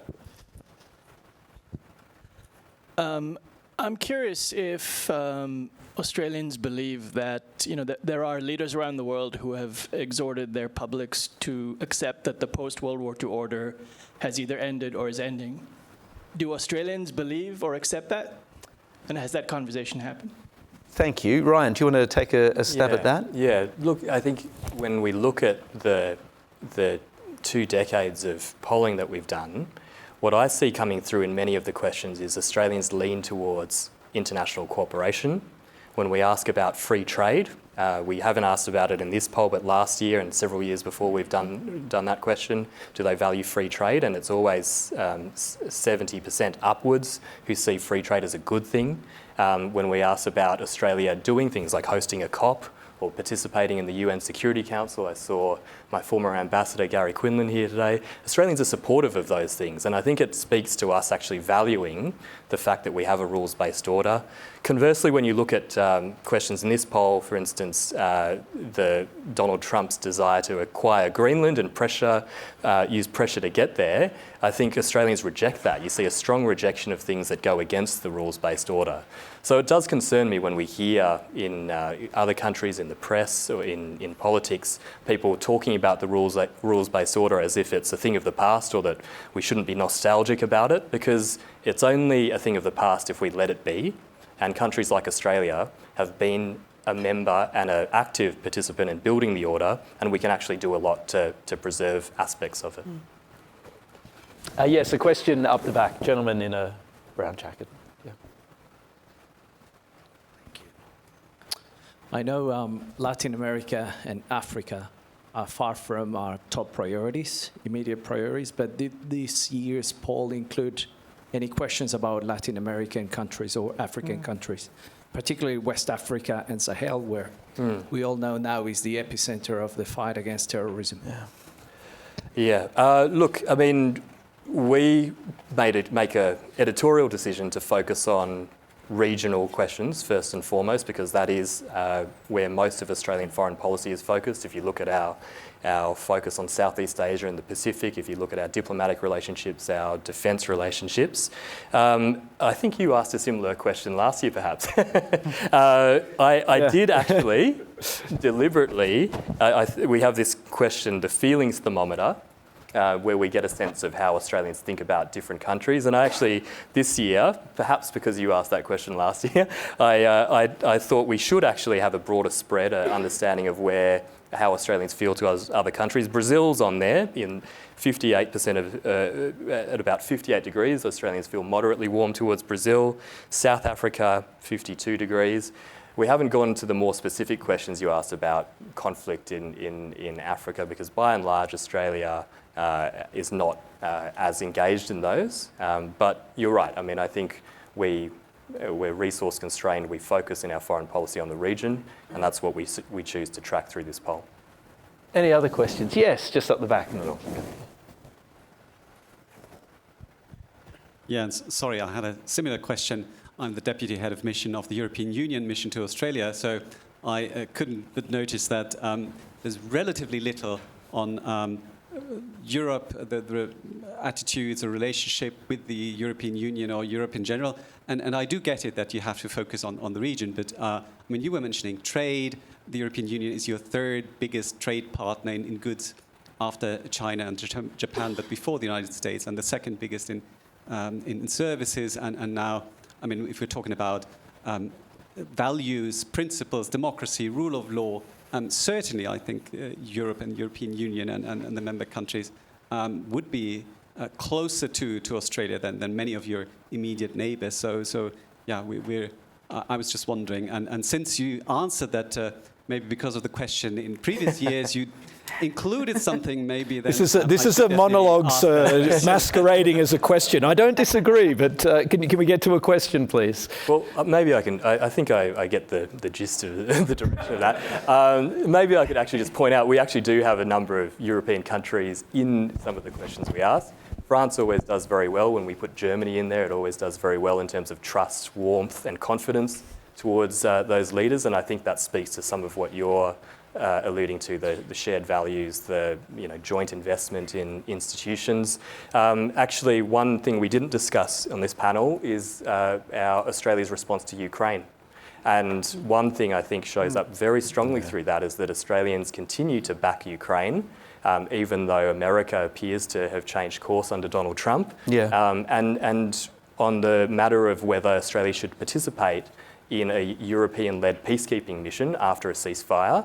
I'm curious if Australians believe that that there are leaders around the world who have exhorted their publics to accept that the post-World War II order has either ended or is ending. Do Australians believe or accept that? And has that conversation happened? Thank you. Ryan, do you want to take a stab at that? Yeah, look, I think when we look at the 2 decades of polling that we've done, what I see coming through in many of the questions is Australians lean towards international cooperation. When we ask about free trade, We haven't asked about it in this poll, but last year and several years before we've done that question, do they value free trade? And it's always 70% upwards who see free trade as a good thing. When we ask about Australia doing things like hosting a COP or participating in the UN Security Council, I saw my former ambassador Gary Quinlan here today. Australians are supportive of those things, and I think it speaks to us actually valuing the fact that we have a rules-based order. Conversely, when you look at questions in this poll, for instance, Donald Trump's desire to acquire Greenland and use pressure to get there, I think Australians reject that. You see a strong rejection of things that go against the rules-based order. So it does concern me when we hear in other countries, in the press or in politics, people talking about the rules-based order as if it's a thing of the past or that we shouldn't be nostalgic about it, because it's only a thing of the past if we let it be. And countries like Australia have been a member and an active participant in building the order, and we can actually do a lot to preserve aspects of it. Yes, a question up the back. Gentleman in a brown jacket. Yeah. I know Latin America and Africa are far from our top priorities, immediate priorities, but did this year's poll include any questions about Latin American countries or African countries, particularly West Africa and Sahel, where we all know now is the epicenter of the fight against terrorism? Look, I mean, we make an editorial decision to focus on regional questions first and foremost, because that is where most of Australian foreign policy is focused. If you look at our focus on Southeast Asia and the Pacific, if you look at our diplomatic relationships, our defence relationships, I think you asked a similar question last year, perhaps. I did actually deliberately. We have this question, the feelings thermometer, where we get a sense of how Australians think about different countries. And I actually, this year, perhaps because you asked that question last year, I thought we should actually have a broader spread, an understanding of how Australians feel to other countries. Brazil's on there in 58% of, at about 58 degrees, Australians feel moderately warm towards Brazil. South Africa, 52 degrees. We haven't gone into the more specific questions you asked about conflict in Africa, because by and large Australia is not as engaged in those. But you're right. I mean, I think we're resource constrained. We focus in our foreign policy on the region, and that's what we choose to track through this poll. Any other questions? Yes, just up the back. Yeah, sorry, I had a similar question. I'm the Deputy Head of Mission of the European Union Mission to Australia, so I couldn't but notice that there's relatively little on Europe, the attitudes or relationship with the European Union or Europe in general. And I do get it that you have to focus on the region, but I mean, you were mentioning trade. The European Union is your third biggest trade partner in goods after China and Japan, but before the United States, and the second biggest in services. And now, I mean, if we're talking about values, principles, democracy, rule of law, certainly I think Europe and European Union and the member countries would be closer to Australia than many of your immediate neighbours. So yeah, I was just wondering, and since you answered that, maybe because of the question in previous years, you included something maybe. This is a monologue masquerading as a question. I don't disagree, but can we get to a question, please? Well, maybe I can. I think I get the gist of the direction of that. Maybe I could actually just point out we actually do have a number of European countries in some of the questions we asked. France always does very well when we put Germany in there. It always does very well in terms of trust, warmth, and confidence towards those leaders, and I think that speaks to some of what you're alluding to, the shared values, the joint investment in institutions. Actually, one thing we didn't discuss on this panel is Australia's response to Ukraine. And one thing I think shows up very strongly through that is that Australians continue to back Ukraine, even though America appears to have changed course under Donald Trump. And on the matter of whether Australia should participate in a European-led peacekeeping mission after a ceasefire,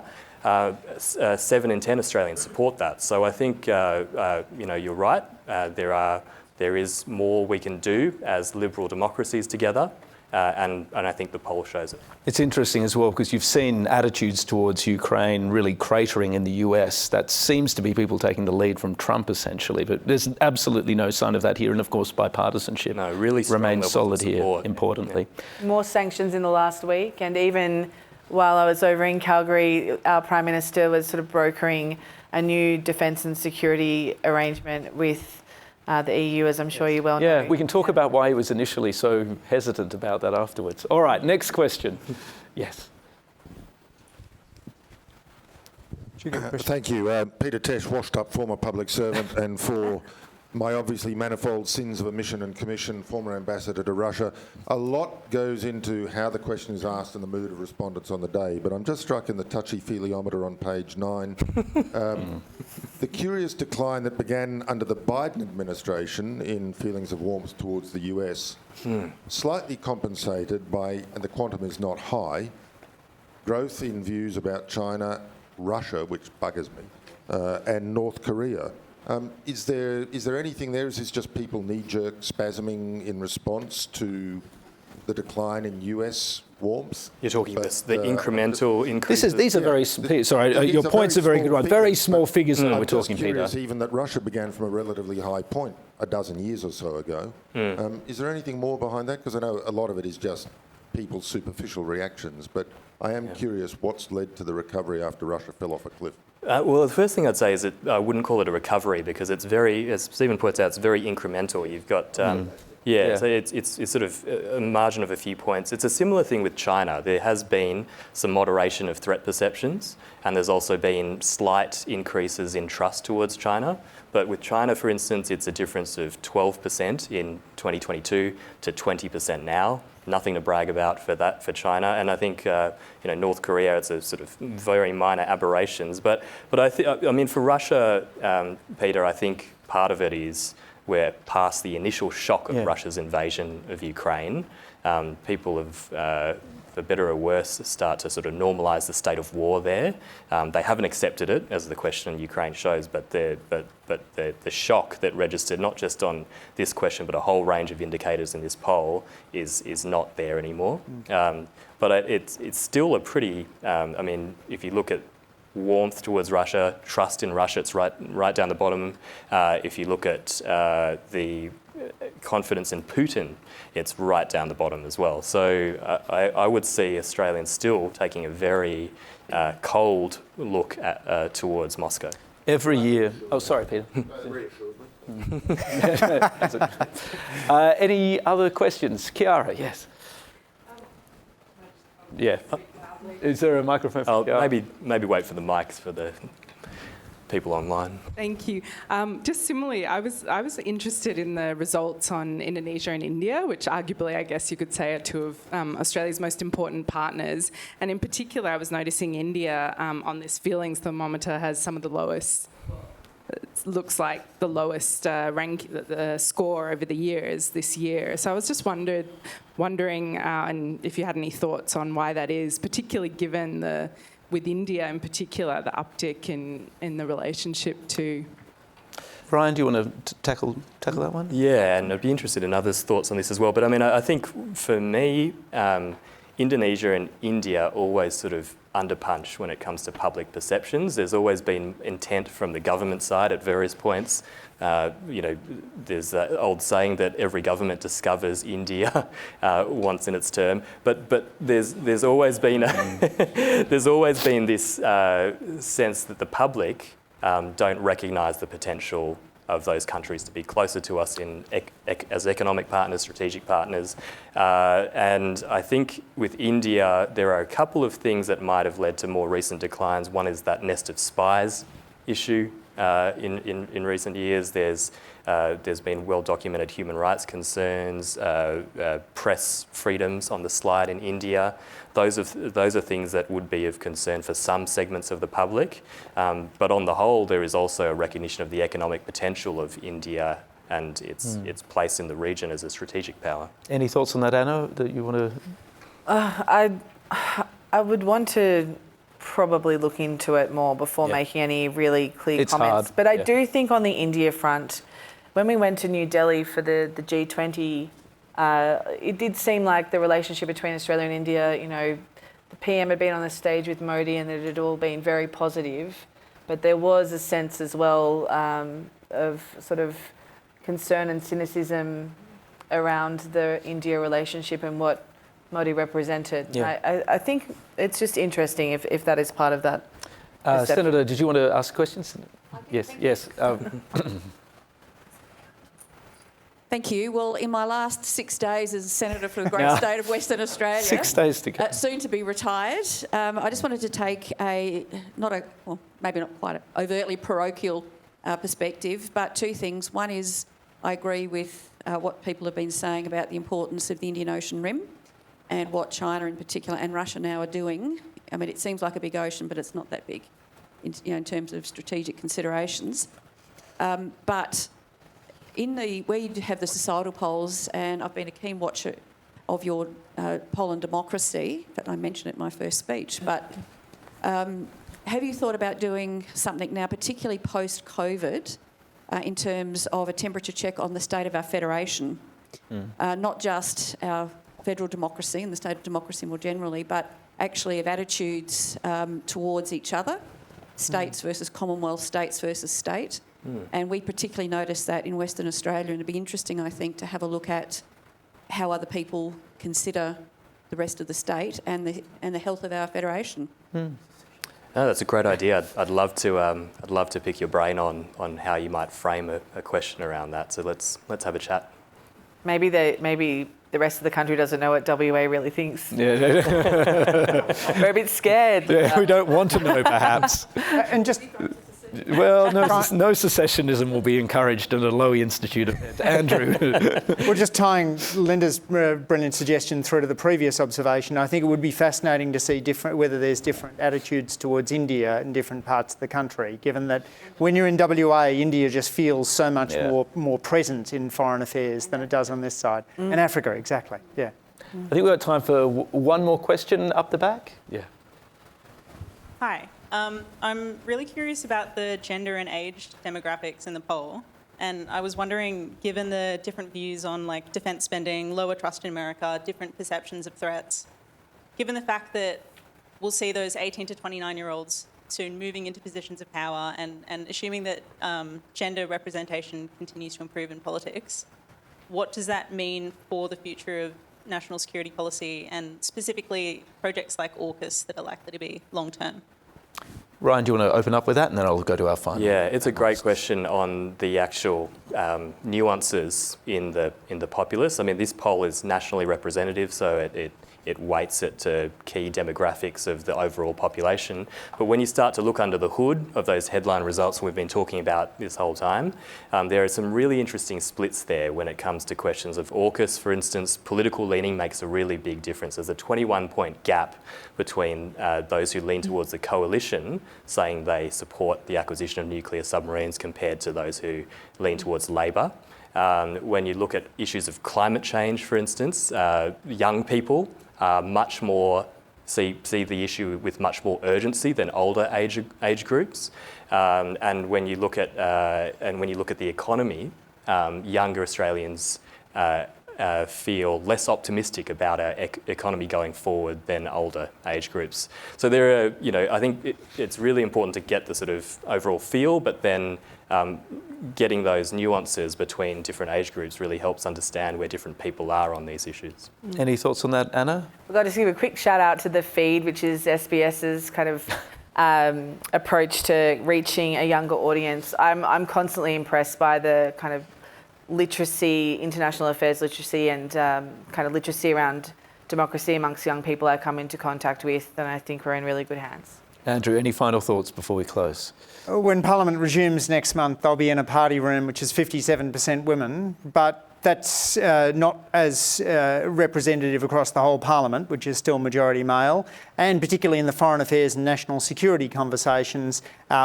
7 in 10 Australians support that. So I think you're right. There is more we can do as liberal democracies together, and I think the poll shows it. It's interesting as well because you've seen attitudes towards Ukraine really cratering in the US. That seems to be people taking the lead from Trump essentially, but there's absolutely no sign of that here. And of course, bipartisanship remains solid here, importantly. Yeah. More sanctions in the last week, and even while I was over in Calgary, our Prime Minister was sort of brokering a new defence and security arrangement with the EU, as I'm sure you well know. Yeah, we can talk about why he was initially so hesitant about that afterwards. All right, next question. Yes. Thank you. Peter Tesh, washed up former public servant, and for my obviously manifold sins of omission and commission, former ambassador to Russia. A lot goes into how the question is asked and the mood of respondents on the day, but I'm just struck in the touchy-feelyometer on page 9. The curious decline that began under the Biden administration in feelings of warmth towards the US, slightly compensated by, and the quantum is not high, growth in views about China, Russia, which buggers me, and North Korea. Is there anything there? Is this just people knee-jerk spasming in response to the decline in US warmth? You're talking the incremental increases? These are very... Sorry, your points are very good, right? Very small figures we're talking, Peter. Even that Russia began from a relatively high point a dozen years or so ago. Is there anything more behind that? Because I know a lot of it is just people's superficial reactions, but I am curious what's led to the recovery after Russia fell off a cliff. Well, the first thing I'd say is that I wouldn't call it a recovery because it's very, as Stephen points out, it's very incremental. You've got, so it's sort of a margin of a few points. It's a similar thing with China. There has been some moderation of threat perceptions, and there's also been slight increases in trust towards China. But with China, for instance, it's a difference of 12% in 2022 to 20% now. Nothing to brag about for China, and I think North Korea, it's a sort of very minor aberrations. But I mean for Russia, Peter, I think part of it is we're past the initial shock of Russia's invasion of Ukraine. People have, for better or worse, start to sort of normalise the state of war there. They haven't accepted it, as the question in Ukraine shows, but the shock that registered, not just on this question, but a whole range of indicators in this poll, is not there anymore. But it's still a pretty, I mean, if you look at warmth towards Russia, trust in Russia, it's right down the bottom. If you look at the confidence in Putin, it's right down the bottom as well. So I would see Australians still taking a very cold look at, towards Moscow. Every year... Oh, sorry, Peter. Any other questions? Kiara, yes. Yeah. Is there a microphone for Kiara? Maybe wait for the mics for the people online. Thank you. Just similarly, I was interested in the results on Indonesia and India, which arguably, I guess you could say, are two of Australia's most important partners. And in particular, I was noticing India on this feelings thermometer has some of the lowest. It looks like the lowest the score over the years this year. So I was just wondering, and if you had any thoughts on why that is, particularly given with India in particular, the uptick in the relationship to... Ryan, do you want to tackle that one? Yeah, and I'd be interested in others' thoughts on this as well. But I mean, I think for me, Indonesia and India always sort of underpunch when it comes to public perceptions. There's always been intent from the government side at various points. There's that old saying that every government discovers India once in its term. But there's always been there's always been this sense that the public don't recognise the potential of those countries to be closer to us as economic partners, strategic partners. And I think with India, there are a couple of things that might have led to more recent declines. One is that nest of spies issue in recent years. There's been well-documented human rights concerns, press freedoms on the slide in India. Those are things that would be of concern for some segments of the public. But on the whole, there is also a recognition of the economic potential of India and its place in the region as a strategic power. Any thoughts on that, Anna, that you want to... I would want to probably look into it more before making any really clear comments. Hard. But I do think on the India front, when we went to New Delhi for the G20 It did seem like the relationship between Australia and India, you know, the PM had been on the stage with Modi and that it had all been very positive, but there was a sense as well of sort of concern and cynicism around the India relationship and what Modi represented. Yeah. I think it's just interesting if that is part of that. Senator, did you want to ask questions? Yes. Thank you. Well, in my last 6 days as Senator for the great state of Western Australia, 6 days to go. Soon to be retired, I just wanted to take maybe not quite an overtly parochial perspective, but two things. One is I agree with what people have been saying about the importance of the Indian Ocean Rim and what China in particular and Russia now are doing. I mean, it seems like a big ocean, but it's not that big in terms of strategic considerations. But where you have the societal polls, and I've been a keen watcher of your poll on democracy, that I mentioned it in my first speech, but have you thought about doing something now, particularly post-COVID, in terms of a temperature check on the state of our federation, not just our federal democracy and the state of democracy more generally, but actually of attitudes towards each other, states versus Commonwealth, states versus state. And we particularly noticed that in Western Australia, and it'd be interesting, I think, to have a look at how other people consider the rest of the state and the health of our federation. No, that's a great idea. I'd love to pick your brain on how you might frame a question around that. So let's have a chat. Maybe the rest of the country doesn't know what WA really thinks. Yeah. We're a bit scared. Yeah, we don't want to know, perhaps. And just... Well, no secessionism will be encouraged in a Lowy Institute event. Andrew. Well, just tying Linda's brilliant suggestion through to the previous observation, I think it would be fascinating to see whether there's different attitudes towards India in different parts of the country, given that when you're in WA, India just feels so much more present in foreign affairs than it does on this side. And Africa, exactly, yeah. I think we've got time for one more question up the back. Yeah. Hi. I'm really curious about the gender and age demographics in the poll. And I was wondering, given the different views on like defence spending, lower trust in America, different perceptions of threats, given the fact that we'll see those 18 to 29-year-olds soon moving into positions of power and assuming that gender representation continues to improve in politics, what does that mean for the future of national security policy and specifically projects like AUKUS that are likely to be long-term? Ryan, do you want to open up with that, and then I'll go to our final? Yeah, it's a great question on the actual nuances in the populace. I mean, this poll is nationally representative, so it weights it to key demographics of the overall population. But when you start to look under the hood of those headline results we've been talking about this whole time, there are some really interesting splits there when it comes to questions of AUKUS, for instance. Political leaning makes a really big difference. There's a 21-point gap between those who lean towards the coalition, saying they support the acquisition of nuclear submarines, compared to those who lean towards Labor. When you look at issues of climate change, for instance, young people much more see the issue with much more urgency than older age groups. And when you look at the economy, younger Australians feel less optimistic about our economy going forward than older age groups. So there are, I think it's really important to get the sort of overall feel, but then getting those nuances between different age groups really helps understand where different people are on these issues. Any thoughts on that, Anna? We've got to give a quick shout out to The Feed, which is SBS's kind of approach to reaching a younger audience. I'm constantly impressed by the kind of literacy, international affairs literacy, and kind of literacy around democracy amongst young people I come into contact with, and I think we're in really good hands. Andrew, any final thoughts before we close? When Parliament resumes next month, they'll be in a party room which is 57% women, but that's not as representative across the whole Parliament, which is still majority male, and particularly in the foreign affairs and national security conversations,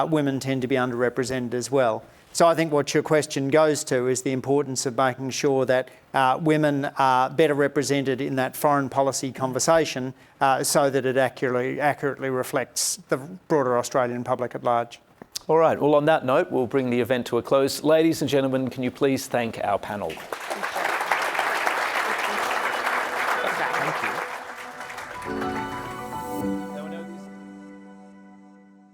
women tend to be underrepresented as well. So I think what your question goes to is the importance of making sure that women are better represented in that foreign policy conversation so that it accurately reflects the broader Australian public at large. All right, well, on that note, we'll bring the event to a close. Ladies and gentlemen, can you please thank our panel? Jack. Thank you.